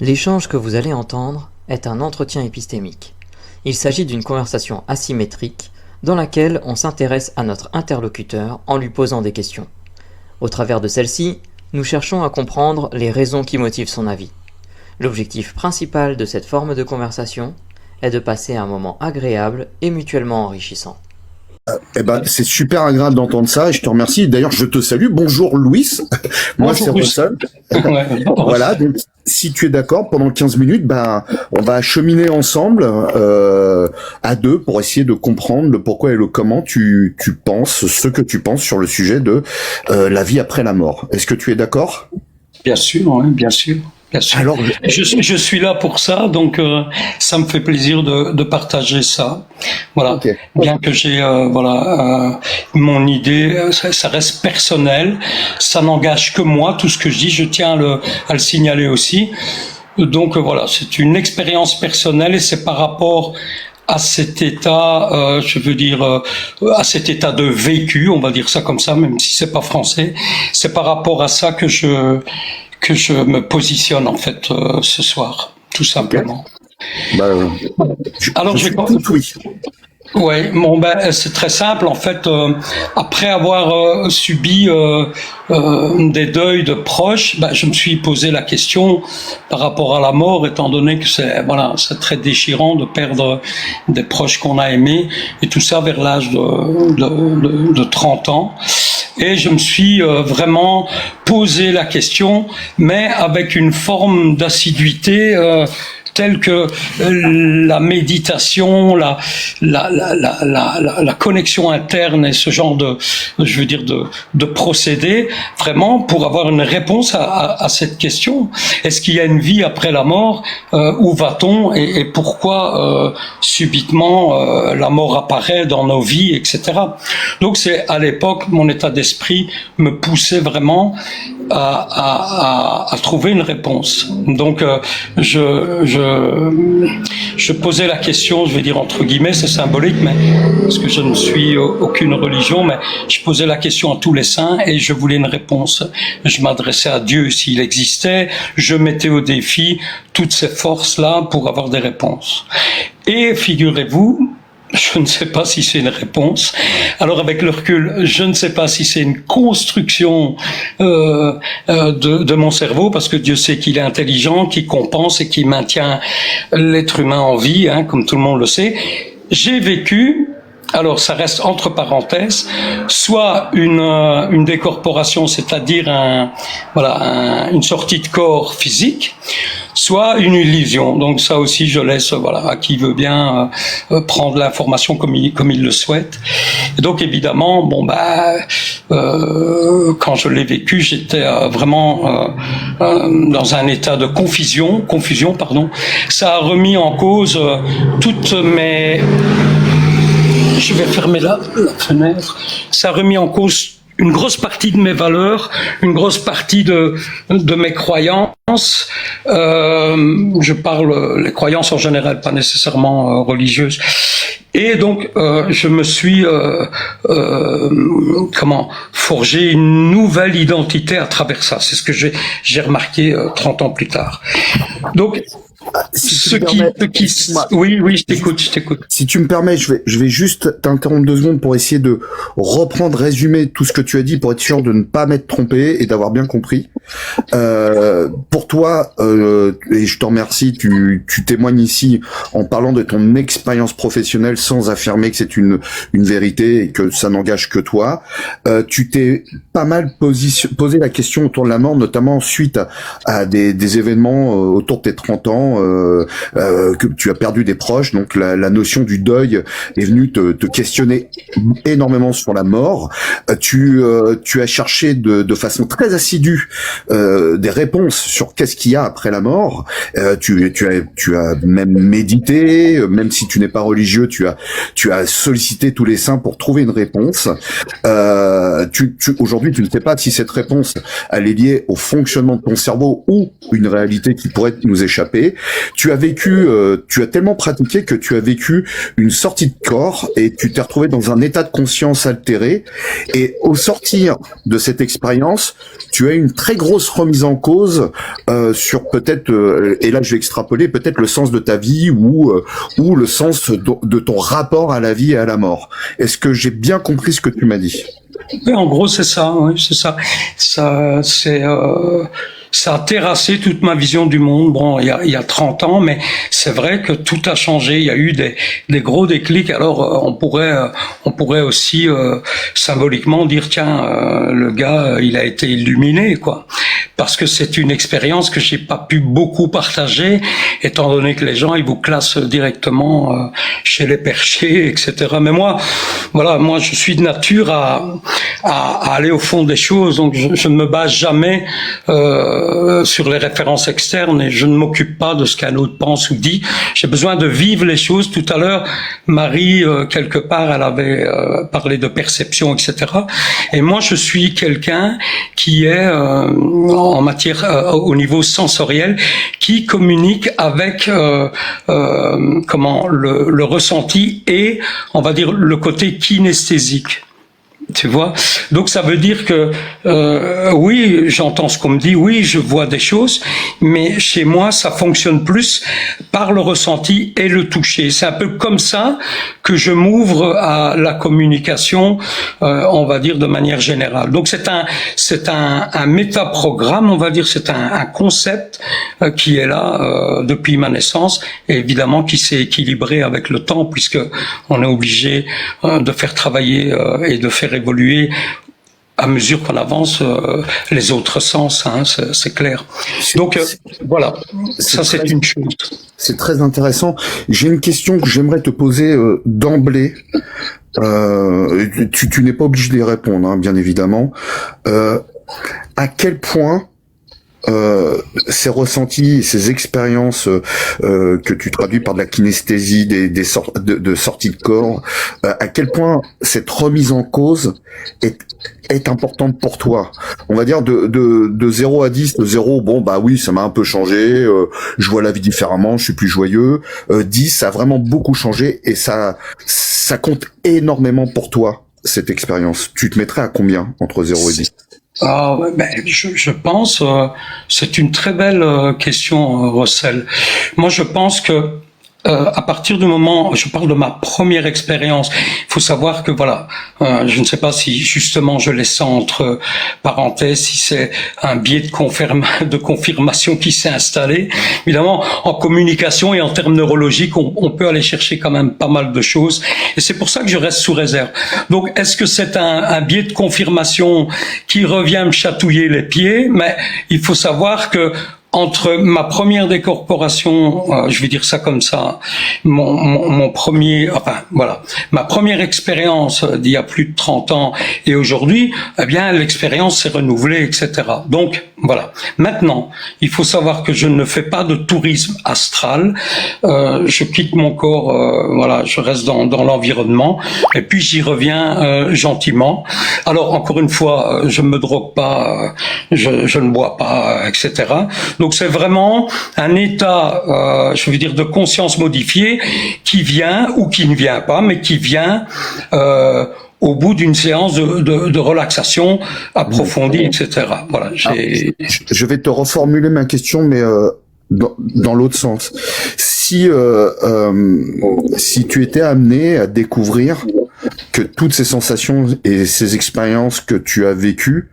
L'échange que vous allez entendre est un entretien épistémique. Il s'agit d'une conversation asymétrique dans laquelle on s'intéresse à notre interlocuteur en lui posant des questions. Au travers de celle-ci, nous cherchons à comprendre les raisons qui motivent son avis. L'objectif principal de cette forme de conversation est de passer un moment agréable et mutuellement enrichissant. Eh ben, c'est super agréable d'entendre ça et je te remercie. D'ailleurs, je te salue. Bonjour Louis. Moi, c'est Russell. Voilà. Donc, si tu es d'accord, pendant 15 minutes, on va cheminer ensemble, à deux pour essayer de comprendre le pourquoi et le comment tu penses, ce que tu penses sur le sujet de la vie après la mort. Est-ce que tu es d'accord? Bien sûr, oui, bien sûr. Alors, je suis là pour ça, donc ça me fait plaisir de partager ça. Voilà. Okay. Bien que j'ai mon idée, ça reste personnel, ça n'engage que moi. Tout ce que je dis, je tiens à le signaler aussi. Donc voilà, c'est une expérience personnelle et c'est par rapport à cet état, à cet état de vécu, on va dire ça comme ça, même si c'est pas français. C'est par rapport à ça que je me positionne en fait ce soir, tout simplement. Alors j'ai oui. Ouais, c'est très simple en fait. Après avoir subi des deuils de proches, je me suis posé la question par rapport à la mort, étant donné que c'est très déchirant de perdre des proches qu'on a aimés et tout ça vers l'âge de 30 ans. Et je me suis vraiment posé la question, mais avec une forme d'assiduité telle que la méditation, la connexion interne et ce genre de procédé, vraiment pour avoir une réponse à cette question. Est-ce qu'il y a une vie après la mort? Où va-t-on et pourquoi subitement la mort apparaît dans nos vies, etc. Donc c'est à l'époque mon état d'esprit me poussait vraiment à trouver une réponse. Donc je posais la question, je vais dire entre guillemets, c'est symbolique, mais parce que je ne suis aucune religion, mais je posais la question à tous les saints et je voulais une réponse. Je m'adressais à Dieu s'il existait, je mettais au défi toutes ces forces-là pour avoir des réponses. Et figurez-vous, je ne sais pas si c'est une réponse. Alors avec le recul, je ne sais pas si c'est une construction de mon cerveau, parce que Dieu sait qu'il est intelligent, qu'il compense et qu'il maintient l'être humain en vie, comme tout le monde le sait. J'ai vécu, alors ça reste entre parenthèses, soit une décorporation, c'est-à-dire une sortie de corps physique, soit une illusion. Donc ça aussi, je laisse à qui veut bien prendre l'information comme il le souhaite. Et donc évidemment, quand je l'ai vécu, j'étais vraiment dans un état de confusion, pardon. Ça a remis en cause toutes mes... Je vais fermer la fenêtre. Ça a remis en cause une grosse partie de mes valeurs, une grosse partie de mes croyances. Je parle les croyances en général, pas nécessairement religieuses. Et donc, je me suis forgé une nouvelle identité à travers ça. C'est ce que j'ai remarqué 30 ans plus tard. Donc, oui, je t'écoute. Si tu me permets, je vais juste t'interrompre 2 secondes pour essayer de reprendre, résumer tout ce que tu as dit pour être sûr de ne pas m'être trompé et d'avoir bien compris. Pour toi, et je te remercie, tu témoignes ici en parlant de ton expérience professionnelle sans affirmer que c'est une vérité et que ça n'engage que toi. Tu t'es pas mal posé la question autour de la mort, notamment suite à des événements autour de tes 30 ans, que tu as perdu des proches, donc la notion du deuil est venue te questionner énormément sur la mort. Tu as cherché de façon très assidue des réponses sur qu'est-ce qu'il y a après la mort. Tu as même médité, même si tu n'es pas religieux, tu as sollicité tous les saints pour trouver une réponse. Aujourd'hui, tu ne sais pas si cette réponse elle est liée au fonctionnement de ton cerveau ou une réalité qui pourrait nous échapper. tu as vécu, tu as tellement pratiqué que tu as vécu une sortie de corps et tu t'es retrouvé dans un état de conscience altéré. Et au sortir de cette expérience, tu as une très grosse remise en cause sur peut-être, et là je vais extrapoler, peut-être le sens de ta vie ou le sens de ton rapport à la vie et à la mort. Est-ce que j'ai bien compris ce que tu m'as dit? Oui, en gros, c'est ça, oui, c'est ça. Ça a terrassé toute ma vision du monde. Bon, il y a 30 ans, mais c'est vrai que tout a changé. Il y a eu des gros déclics. Alors, on pourrait aussi symboliquement dire, tiens, le gars, il a été illuminé, quoi. Parce que c'est une expérience que j'ai pas pu beaucoup partager, étant donné que les gens, ils vous classent directement chez les perchés, etc. Mais moi, voilà, moi, je suis de nature à aller au fond des choses. Donc, je ne me base jamais sur les références externes et je ne m'occupe pas de ce qu'un autre pense ou dit. J'ai besoin de vivre les choses. Tout à l'heure, Marie, quelque part, elle avait parlé de perception, etc. Et moi, je suis quelqu'un qui est en matière au niveau sensoriel, qui communique avec comment le ressenti et, on va dire, le côté kinesthésique. Tu vois, donc ça veut dire que oui, j'entends ce qu'on me dit, oui, je vois des choses, mais chez moi, ça fonctionne plus par le ressenti et le toucher. C'est un peu comme ça que je m'ouvre à la communication, on va dire de manière générale. Donc c'est un métaprogramme, on va dire, c'est un concept qui est là depuis ma naissance, et évidemment qui s'est équilibré avec le temps, puisque on est obligé de faire travailler et de faire évoluer à mesure qu'on avance les autres sens, hein, c'est clair. Donc voilà, ça c'est une chose. C'est très intéressant. J'ai une question que j'aimerais te poser d'emblée. Tu n'es pas obligé de y répondre, hein, bien évidemment. À quel point ces ressentis, ces expériences que tu traduis par de la kinesthésie, de sortie de corps, à quel point cette remise en cause est importante pour toi? On va dire de 0 à 10, de 0, bon bah oui, ça m'a un peu changé, je vois la vie différemment, je suis plus joyeux. 10, ça a vraiment beaucoup changé et ça compte énormément pour toi, cette expérience. Tu te mettrais à combien entre 0 et 10? Ah, ben, je pense, c'est une très belle question, Rossel. Moi, je pense que à partir du moment, je parle de ma première expérience, il faut savoir que voilà, je ne sais pas si justement je laisse ça entre parenthèses, si c'est un biais de confirmation qui s'est installé. Évidemment, en communication et en termes neurologiques, on peut aller chercher quand même pas mal de choses, et c'est pour ça que je reste sous réserve. Donc, est-ce que c'est un biais de confirmation qui revient me chatouiller les pieds? Mais il faut savoir que entre ma première décorporation, je vais dire ça comme ça, mon premier, enfin voilà, ma première expérience d'il y a plus de 30 ans et aujourd'hui, eh bien l'expérience s'est renouvelée, etc. Donc voilà. Maintenant, il faut savoir que je ne fais pas de tourisme astral. Je quitte mon corps, voilà, je reste dans l'environnement et puis j'y reviens gentiment. Alors encore une fois, je me drogue pas, je ne bois pas, etc. Donc c'est vraiment un état, je veux dire, de conscience modifiée qui vient ou qui ne vient pas, mais qui vient au bout d'une séance de relaxation approfondie, etc. Voilà. Je vais te reformuler ma question, mais dans l'autre sens. Si tu étais amené à découvrir que toutes ces sensations et ces expériences que tu as vécues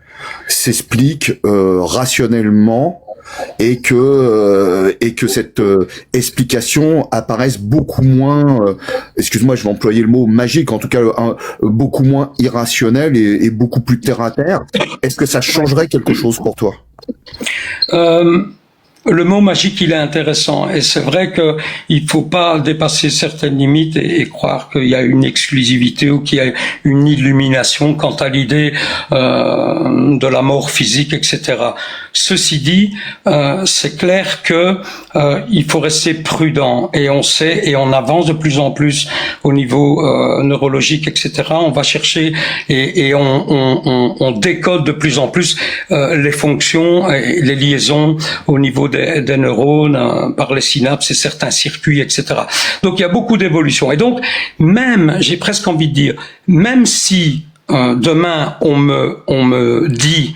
s'expliquent rationnellement, et que cette explication apparaisse beaucoup moins, excuse-moi, je vais employer le mot magique, en tout cas beaucoup moins irrationnelle et beaucoup plus terre à terre. Est-ce que ça changerait quelque chose pour toi? Le mot magique, il est intéressant, et c'est vrai que il faut pas dépasser certaines limites et croire qu'il y a une exclusivité ou qu'il y a une illumination quant à l'idée de la mort physique, etc. Ceci dit, c'est clair que il faut rester prudent, et on sait, et on avance de plus en plus au niveau neurologique, etc. On va chercher et on décode de plus en plus les fonctions et les liaisons au niveau des neurones par les synapses et certains circuits, etc. Donc il y a beaucoup d'évolutions. Et donc même, j'ai presque envie de dire, même si demain on me dit,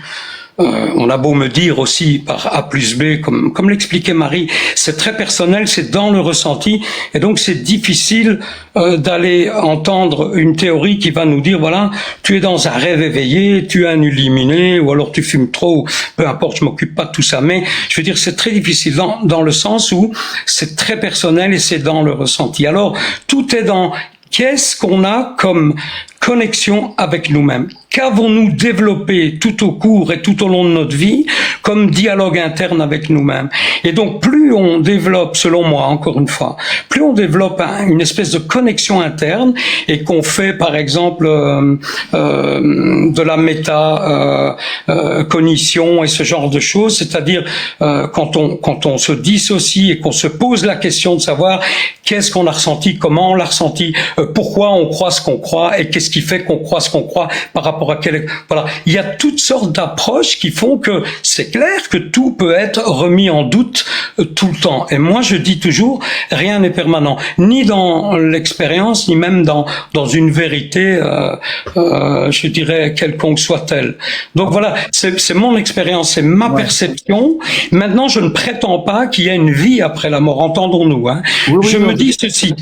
on a beau me dire aussi par A plus B, comme l'expliquait Marie, c'est très personnel, c'est dans le ressenti, et donc c'est difficile d'aller entendre une théorie qui va nous dire, voilà, tu es dans un rêve éveillé, tu es un illuminé, ou alors tu fumes trop, peu importe, je m'occupe pas de tout ça, mais je veux dire, c'est très difficile dans le sens où c'est très personnel et c'est dans le ressenti. Alors, tout est dans qu'est-ce qu'on a comme connexion avec nous-mêmes. Qu'avons-nous développé tout au cours et tout au long de notre vie comme dialogue interne avec nous-mêmes. Et donc, plus on développe, selon moi, encore une fois, plus on développe une espèce de connexion interne et qu'on fait, par exemple, de la cognition et ce genre de choses, c'est-à-dire quand on se dissocie et qu'on se pose la question de savoir qu'est-ce qu'on a ressenti, comment on l'a ressenti, pourquoi on croit ce qu'on croit et qu'est-ce qui fait qu'on croit ce qu'on croit par rapport à quel... Voilà, il y a toutes sortes d'approches qui font que c'est clair que tout peut être remis en doute tout le temps. Et moi, je dis toujours, rien n'est permanent, ni dans l'expérience, ni même dans une vérité, je dirais, quelconque soit-elle. Donc voilà, c'est mon expérience, c'est ma perception. Maintenant, je ne prétends pas qu'il y a une vie après la mort, entendons-nous. Hein. Je me dis ceci.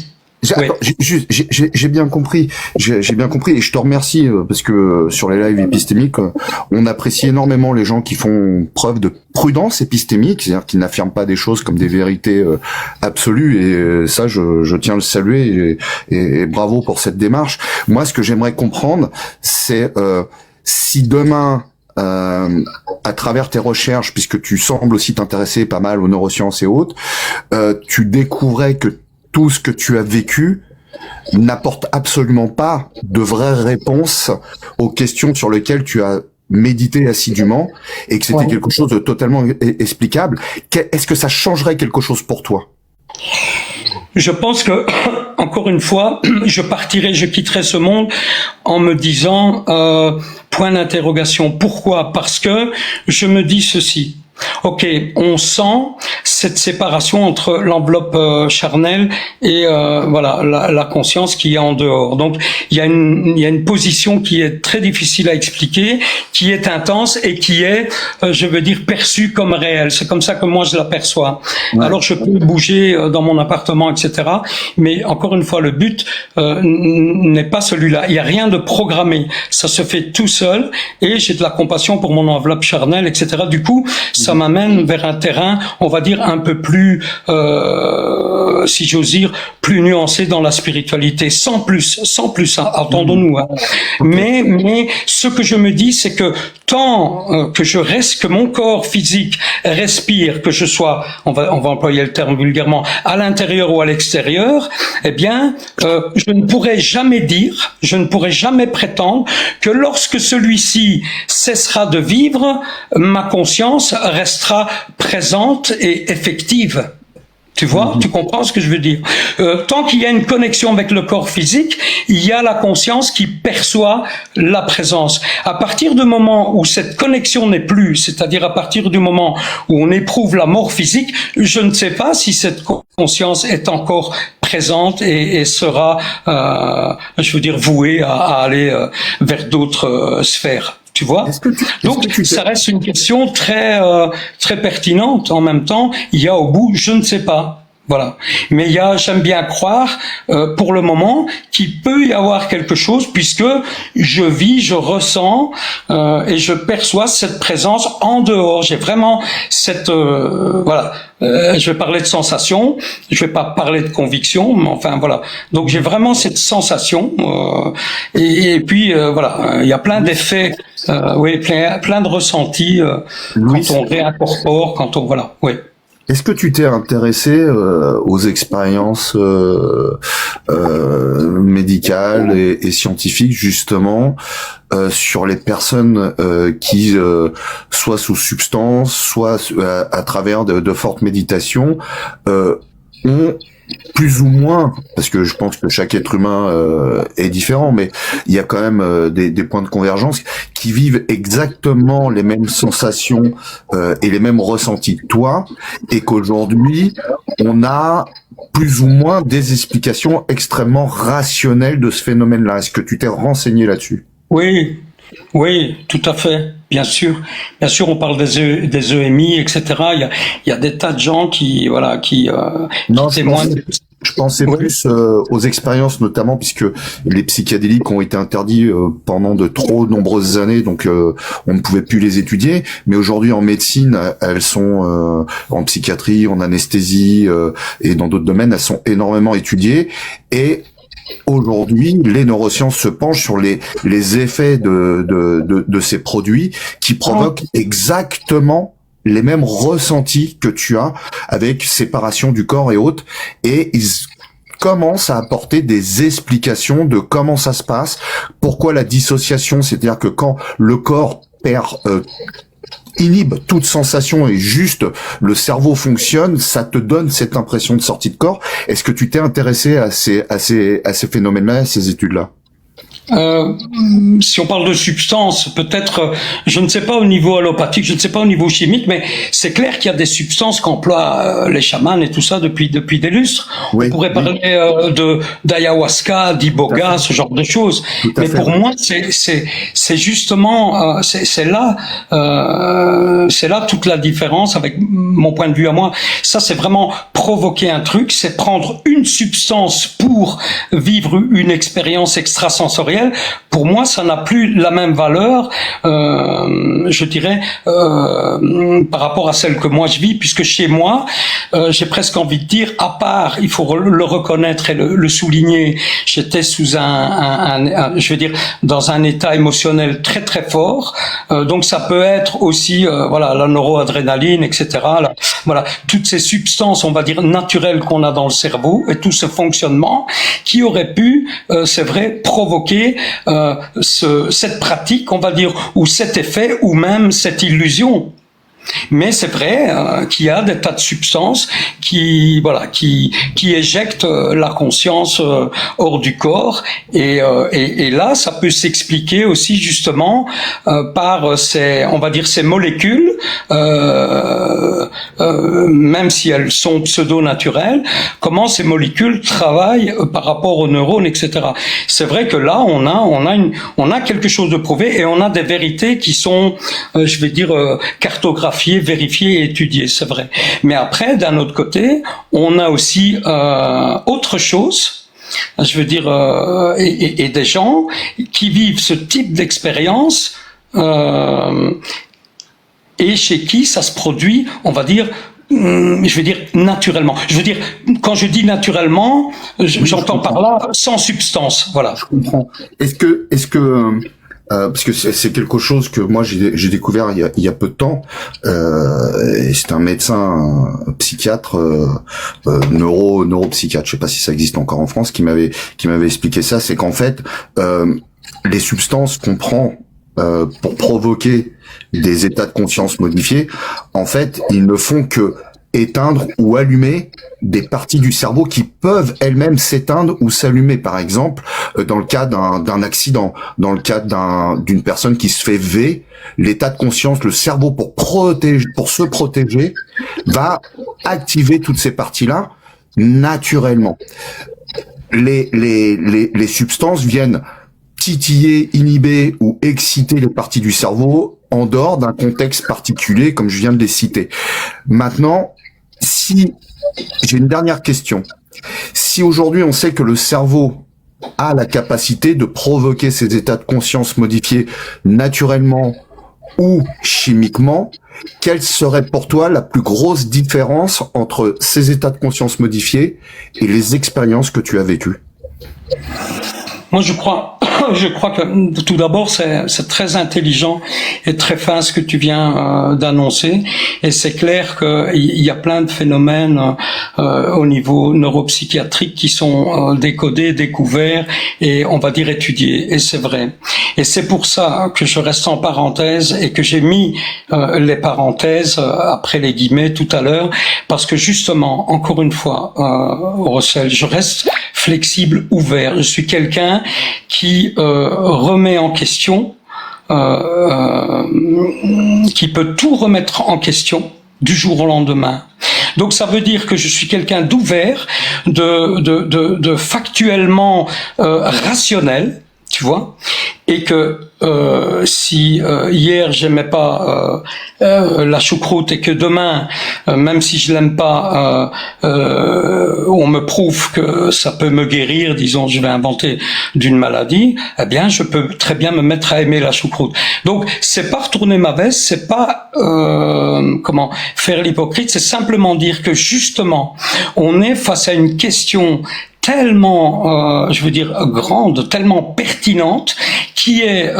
J'ai bien compris, j'ai bien compris, et je te remercie parce que sur les lives épistémiques, on apprécie énormément les gens qui font preuve de prudence épistémique, c'est-à-dire qui n'affirment pas des choses comme des vérités absolues, et ça je tiens à le saluer et bravo pour cette démarche. Moi, ce que j'aimerais comprendre, c'est si demain à travers tes recherches, puisque tu sembles aussi t'intéresser pas mal aux neurosciences et autres, tu découvrais que tout ce que tu as vécu n'apporte absolument pas de vraies réponses aux questions sur lesquelles tu as médité assidûment, et que c'était quelque chose de totalement explicable. Est-ce que ça changerait quelque chose pour toi ? Je pense que, encore une fois, je quitterai ce monde en me disant, point d'interrogation. Pourquoi ? Parce que je me dis ceci. Ok, on sent cette séparation entre l'enveloppe charnelle et voilà la conscience qui est en dehors. Donc il y a une position qui est très difficile à expliquer, qui est intense et qui est, je veux dire, perçue comme réelle. C'est comme ça que moi je l'aperçois. Ouais. Alors je peux bouger dans mon appartement, etc. Mais encore une fois, le but n'est pas celui-là. Il y a rien de programmé. Ça se fait tout seul et j'ai de la compassion pour mon enveloppe charnelle, etc. Du coup, ça m'amène vers un terrain, on va dire, un peu plus, si j'ose dire, plus nuancé dans la spiritualité, sans plus, hein, entendons-nous. Hein. Mais ce que je me dis, c'est que tant que je reste, que mon corps physique respire, que je sois, on va employer le terme vulgairement, à l'intérieur ou à l'extérieur, eh bien, je ne pourrai jamais prétendre que lorsque celui-ci cessera de vivre, ma conscience restera présente et effective. Tu vois, tu comprends ce que je veux dire. Tant qu'il y a une connexion avec le corps physique, il y a la conscience qui perçoit la présence. À partir du moment où cette connexion n'est plus, c'est-à-dire à partir du moment où on éprouve la mort physique, je ne sais pas si cette conscience est encore présente et sera, je veux dire, vouée à aller vers d'autres sphères. Tu vois ? Donc, ça reste une question très très pertinente. En même temps, il y a au bout, je ne sais pas. Voilà. Mais j'aime bien croire, pour le moment, qu'il peut y avoir quelque chose, puisque je vis, je ressens et je perçois cette présence en dehors. J'ai vraiment cette voilà. Je vais parler de sensation, je vais pas parler de conviction, mais enfin voilà. Donc j'ai vraiment cette sensation et puis voilà, il y a plein d'effets, oui, plein de ressentis quand on réincorpore, quand on voilà, oui. Est-ce que tu t'es intéressé aux expériences médicales et scientifiques justement sur les personnes qui soit sous substance, soit à travers de fortes méditations ont plus ou moins, parce que je pense que chaque être humain est différent, mais il y a quand même des points de convergence, qui vivent exactement les mêmes sensations et les mêmes ressentis que toi, et qu'aujourd'hui, on a plus ou moins des explications extrêmement rationnelles de ce phénomène-là. Est-ce que tu t'es renseigné là-dessus? Oui, oui, tout à fait. Bien sûr, on parle des EMI, etc. Il y a des tas de gens qui Non, témoignent. je pensais Oui. plus aux expériences, notamment puisque les psychédéliques ont été interdits pendant de trop nombreuses années, donc on ne pouvait plus les étudier. Mais aujourd'hui, en médecine, elles sont en psychiatrie, en anesthésie et dans d'autres domaines, elles sont énormément étudiées. Et aujourd'hui, les neurosciences se penchent sur les effets de ces produits qui provoquent exactement les mêmes ressentis que tu as avec séparation du corps et autres, et ils commencent à apporter des explications de comment ça se passe, pourquoi la dissociation, c'est-à-dire que quand le corps inhibe toute sensation et juste le cerveau fonctionne, ça te donne cette impression de sortie de corps. Est-ce que tu t'es intéressé à ces phénomènes-là, à ces études-là? Si on parle de substances, peut-être, je ne sais pas au niveau allopathique, je ne sais pas au niveau chimique, mais c'est clair qu'il y a des substances qu'emploient les chamans et tout ça depuis des lustres. Oui, On pourrait parler d'ayahuasca, d'iboga, ce genre de choses. Mais pour moi, c'est justement, c'est là toute la différence avec mon point de vue à moi. Ça, c'est vraiment provoquer un truc, c'est prendre une substance pour vivre une expérience extrasensorielle. Pour moi, ça n'a plus la même valeur, je dirais, par rapport à celle que moi je vis, puisque chez moi, j'ai presque envie de dire, à part, il faut le reconnaître et le souligner, j'étais sous je veux dire, dans un état émotionnel très très fort. Donc ça peut être aussi, la neuroadrénaline, etc. Voilà, toutes ces substances, on va dire naturelles qu'on a dans le cerveau et tout ce fonctionnement qui aurait pu, c'est vrai, provoquer cette pratique, on va dire, ou cet effet, ou même cette illusion. Mais c'est vrai qu'il y a des tas de substances qui éjectent la conscience hors du corps, et là ça peut s'expliquer aussi justement par ces molécules, même si elles sont pseudo-naturelles, comment ces molécules travaillent par rapport aux neurones, etc. C'est vrai que là on a quelque chose de prouvé, et on a des vérités qui sont, cartographiées, vérifier et étudier, c'est vrai. Mais après, d'un autre côté, on a aussi autre chose, je veux dire, et des gens qui vivent ce type d'expérience et chez qui ça se produit, on va dire, naturellement. Je veux dire, quand je dis naturellement, j'entends par là sans substance, voilà. Je comprends. Est-ce que parce que c'est quelque chose que moi j'ai découvert il y a peu de temps, et c'est un médecin, un psychiatre, neuropsychiatre, je sais pas si ça existe encore en France, qui m'avait expliqué ça. C'est qu'en fait les substances qu'on prend pour provoquer des états de conscience modifiés, en fait ils ne font que éteindre ou allumer des parties du cerveau qui peuvent elles-mêmes s'éteindre ou s'allumer. Par exemple, dans le cas d'un accident, dans le cas d'une personne qui se fait V, l'état de conscience, le cerveau pour se protéger, va activer toutes ces parties-là naturellement. Les substances viennent titiller, inhiber ou exciter les parties du cerveau en dehors d'un contexte particulier, comme je viens de les citer. Maintenant, si j'ai une dernière question, si aujourd'hui on sait que le cerveau a la capacité de provoquer ces états de conscience modifiés naturellement ou chimiquement, quelle serait pour toi la plus grosse différence entre ces états de conscience modifiés et les expériences que tu as vécues? Moi, je crois Je crois que tout d'abord, c'est très intelligent et très fin ce que tu viens d'annoncer. Et c'est clair qu'il y a plein de phénomènes au niveau neuropsychiatrique qui sont décodés, découverts et on va dire étudiés. Et c'est vrai. Et c'est pour ça que je reste en parenthèse et que j'ai mis les parenthèses après les guillemets tout à l'heure, parce que justement, encore une fois, Russell, je reste flexible, ouvert. Je suis quelqu'un qui remet en question, qui peut tout remettre en question du jour au lendemain. Donc ça veut dire que je suis quelqu'un d'ouvert, de factuellement rationnel, tu vois, et que si hier j'aimais pas la choucroute et que demain, même si je l'aime pas, on me prouve que ça peut me guérir, disons, je vais inventer d'une maladie, eh bien je peux très bien me mettre à aimer la choucroute. Donc c'est pas retourner ma veste, c'est pas comment faire l'hypocrite, c'est simplement dire que justement on est face à une question tellement, je veux dire, grande, tellement pertinente, qui est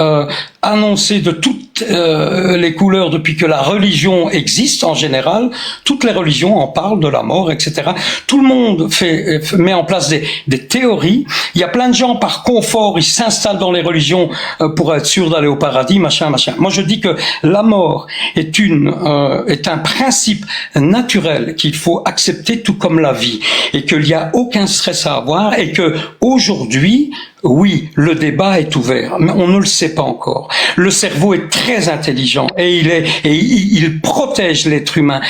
annoncée de toutes les couleurs depuis que la religion existe en général. Toutes les religions en parlent de la mort, etc. Tout le monde met en place des théories. Il y a plein de gens par confort, ils s'installent dans les religions pour être sûrs d'aller au paradis, machin. Moi, je dis que la mort est un principe naturel qu'il faut accepter, tout comme la vie, et qu'il n'y a aucun stress à avoir, et que aujourd'hui, oui, le débat est ouvert, mais on ne le sait pas encore. Le cerveau est très intelligent et il protège l'être humain.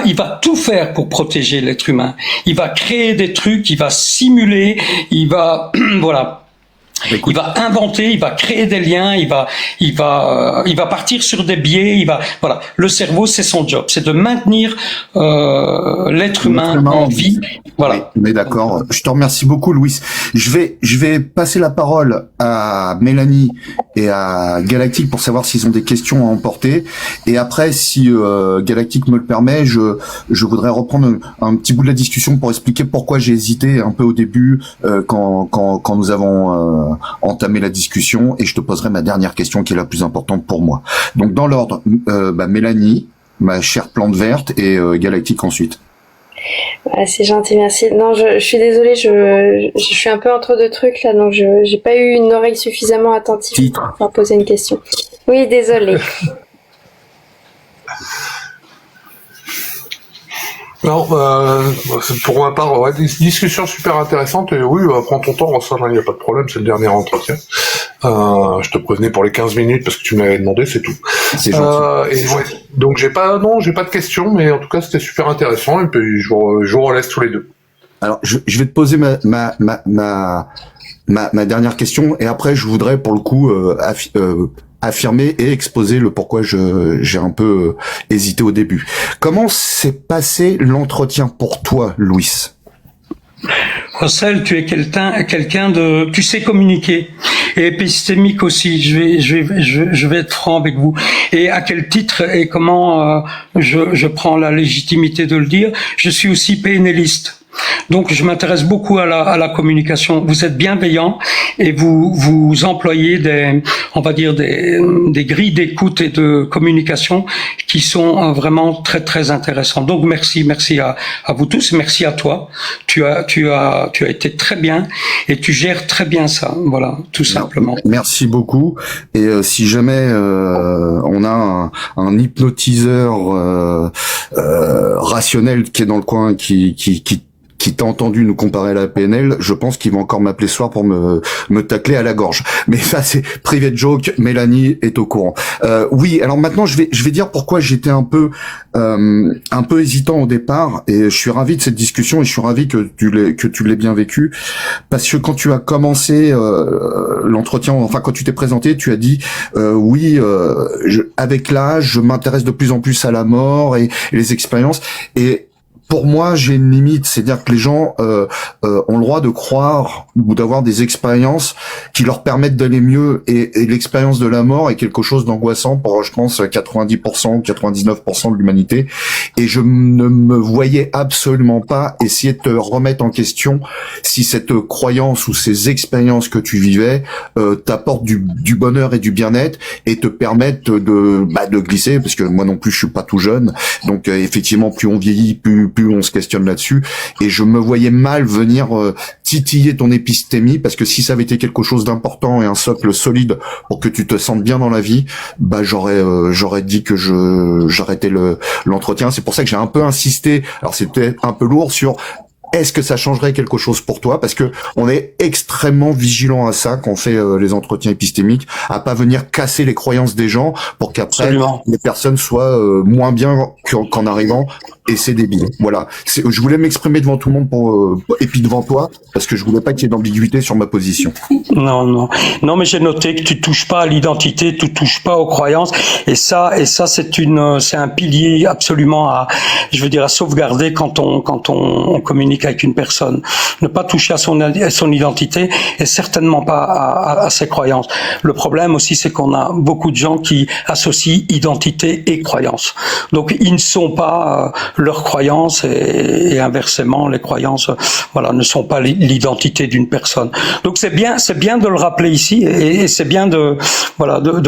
Il va tout faire pour protéger l'être humain. Il va créer des trucs, il va simuler, il va voilà. Il va inventer, il va créer des liens, il va partir sur des biais, voilà. Le cerveau, c'est son job, c'est de maintenir l'être humain en vie. Voilà. Mais d'accord. Je te remercie beaucoup, Louis. Je vais passer la parole à Mélanie et à Galactique pour savoir s'ils ont des questions à emporter. Et après, si Galactique me le permet, je voudrais reprendre un petit bout de la discussion pour expliquer pourquoi j'ai hésité un peu au début quand nous avons entamer la discussion, et je te poserai ma dernière question qui est la plus importante pour moi. Donc dans l'ordre, Mélanie, ma chère plante verte, et Galactique ensuite. C'est gentil, merci. Non, je suis désolée, je suis un peu entre deux trucs là, donc j'ai pas eu une oreille suffisamment attentive pour poser une question. Oui, désolée. Non, pour ma part, ouais, des discussions super intéressantes, et oui, prends ton temps, Russell, il n'y a pas de problème, c'est le dernier entretien. Je te prévenais pour les 15 minutes parce que tu m'avais demandé, c'est tout. C'est gentil. Et ouais, donc j'ai pas de questions, mais en tout cas c'était super intéressant, et puis je vous relaisse tous les deux. Alors, je vais te poser ma dernière question, et après je voudrais pour le coup affirmer et exposer le pourquoi j'ai un peu hésité au début. Comment s'est passé l'entretien pour toi, Louis? Russell, tu es quelqu'un de, tu sais communiquer, et épistémique aussi. Je vais être franc avec vous. Et à quel titre et comment je prends la légitimité de le dire. Je suis aussi PNListe. Donc, je m'intéresse beaucoup à la communication. Vous êtes bienveillant et vous employez des grilles d'écoute et de communication qui sont vraiment très très intéressantes. Donc, merci à vous tous. Merci à toi. Tu as été très bien et tu gères très bien ça. Voilà, tout simplement. Merci beaucoup. Et si jamais on a un hypnotiseur rationnel qui est dans le coin, qui t'a entendu nous comparer à la PNL, je pense qu'il va encore m'appeler ce soir pour me tacler à la gorge. Mais ça, c'est private joke. Mélanie est au courant. Oui. Alors maintenant, je vais dire pourquoi j'étais un peu hésitant au départ, et je suis ravi de cette discussion, et je suis ravi que tu l'aies bien vécu, parce que quand tu as commencé l'entretien, enfin quand tu t'es présenté, tu as dit oui, avec l'âge, je m'intéresse de plus en plus à la mort et les expériences, et pour moi, j'ai une limite, c'est-à-dire que les gens ont le droit de croire ou d'avoir des expériences qui leur permettent d'aller mieux, et l'expérience de la mort est quelque chose d'angoissant pour, je pense, 90%, 99% de l'humanité, et je ne me voyais absolument pas essayer de te remettre en question si cette croyance ou ces expériences que tu vivais t'apportent du bonheur et du bien-être et te permettent de glisser, parce que moi non plus je suis pas tout jeune, donc effectivement plus on vieillit, plus on se questionne là-dessus, et je me voyais mal venir titiller ton épistémie, parce que si ça avait été quelque chose d'important et un socle solide pour que tu te sentes bien dans la vie, j'aurais dit que j'arrêtais l'entretien. C'est pour ça que j'ai un peu insisté, alors c'était un peu lourd, sur est-ce que ça changerait quelque chose pour toi, parce que on est extrêmement vigilant à ça quand on fait les entretiens épistémiques, à pas venir casser les croyances des gens pour qu'après Absolument. les personnes soient moins bien qu'en arrivant, et c'est débile. Voilà. Je voulais m'exprimer devant tout le monde et puis devant toi, parce que je voulais pas qu'il y ait d'ambiguïté sur ma position. Non, mais j'ai noté que tu touches pas à l'identité, tu touches pas aux croyances, et ça, c'est un pilier absolument à sauvegarder quand on communique avec une personne. Ne pas toucher à son identité, et certainement pas à ses croyances. Le problème aussi, c'est qu'on a beaucoup de gens qui associent identité et croyances. Donc, ils ne sont pas leurs croyances, et inversement, les croyances, ne sont pas l'identité d'une personne. Donc, c'est bien de le rappeler ici, et c'est bien de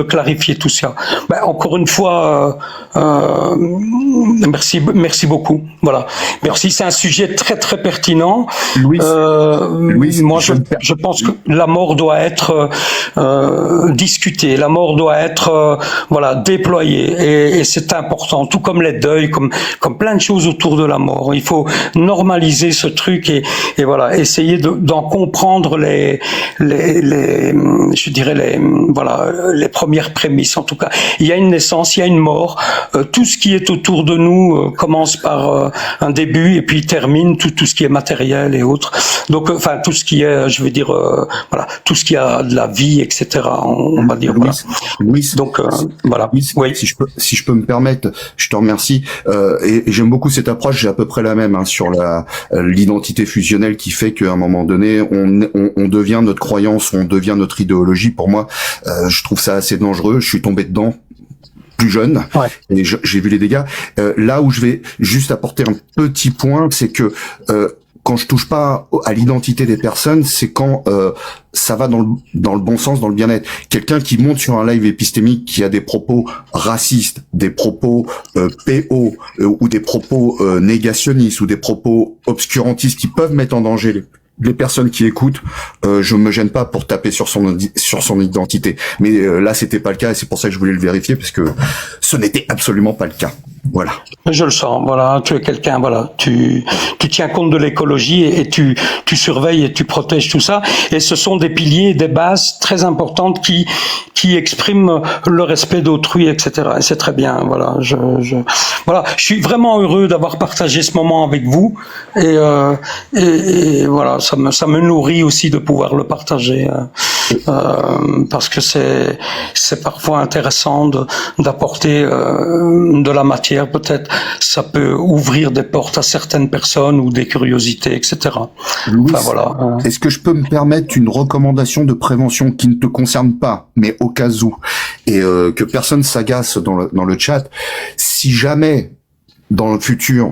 clarifier tout ça. Encore une fois, merci beaucoup. Voilà. Merci, c'est un sujet très très pertinent. Louis, moi je pense que la mort doit être discutée, la mort doit être déployée, et c'est important, tout comme les deuils, comme plein de choses autour de la mort. Il faut normaliser ce truc, et essayer d'en comprendre les premières prémices. En tout cas, il y a une naissance, il y a une mort, tout ce qui est autour de nous commence par un début et puis termine tout ce qui est matériel et autres. Donc, tout ce qui est, tout ce qui a de la vie, etc. On va dire. Louis, donc Louis, oui. Si je peux me permettre, je te remercie. Et j'aime beaucoup cette approche. J'ai à peu près la même sur l'identité fusionnelle, qui fait qu'à un moment donné, on devient notre croyance, on devient notre idéologie. Pour moi, je trouve ça assez dangereux. Je suis tombé dedans plus jeune, et j'ai vu les dégâts. Là où je vais juste apporter un petit point, c'est que quand je touche pas à l'identité des personnes, c'est quand ça va dans le bon sens, dans le bien-être. Quelqu'un qui monte sur un live épistémique, qui a des propos racistes, des propos PO, ou des propos négationnistes, ou des propos obscurantistes qui peuvent mettre en danger les personnes qui écoutent, je me gêne pas pour taper sur son identité. Mais là, c'était pas le cas, et c'est pour ça que je voulais le vérifier, parce que ce n'était absolument pas le cas. Voilà. Je le sens. Voilà, tu es quelqu'un. Voilà, tu tiens compte de l'écologie, et tu surveilles et tu protèges tout ça. Et ce sont des piliers, des bases très importantes qui expriment le respect d'autrui, etc. Et c'est très bien. Voilà, je suis vraiment heureux d'avoir partagé ce moment avec vous. Et voilà, ça me nourrit aussi de pouvoir le partager, parce que c'est parfois intéressant d'apporter de la matière. Peut-être ça peut ouvrir des portes à certaines personnes, ou des curiosités, etc. Louis, est-ce que je peux me permettre une recommandation de prévention qui ne te concerne pas, mais au cas où, et que personne s'agace dans le chat? Si jamais dans le futur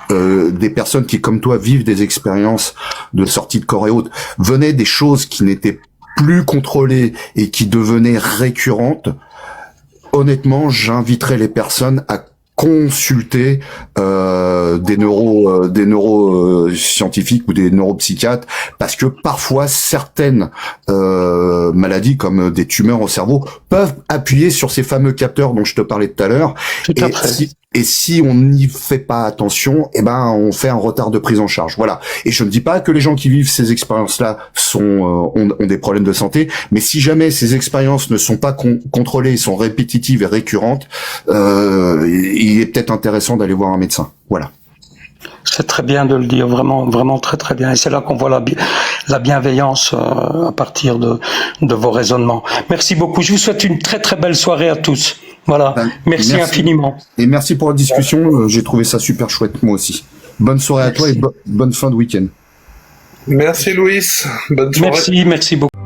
des personnes qui, comme toi, vivent des expériences de sortie de corps et autres, venaient des choses qui n'étaient plus contrôlées et qui devenaient récurrentes, honnêtement, j'inviterais les personnes à consulter des neuroscientifiques ou des neuropsychiatres, parce que parfois certaines maladies, comme des tumeurs au cerveau, peuvent appuyer sur ces fameux capteurs dont je te parlais tout à l'heure. Et si on n'y fait pas attention, on fait un retard de prise en charge. Voilà. Et je ne dis pas que les gens qui vivent ces expériences-là ont des problèmes de santé, mais si jamais ces expériences ne sont pas contrôlées, sont répétitives et récurrentes, il est peut-être intéressant d'aller voir un médecin. Voilà. C'est très bien de le dire, vraiment, vraiment très très bien. Et c'est là qu'on voit la bienveillance à partir de vos raisonnements. Merci beaucoup. Je vous souhaite une très très belle soirée à tous. Voilà. Merci infiniment. Et merci pour la discussion. J'ai trouvé ça super chouette, moi aussi. Bonne soirée à toi et bonne fin de week-end. Merci Louis. Bonne soirée. Merci beaucoup.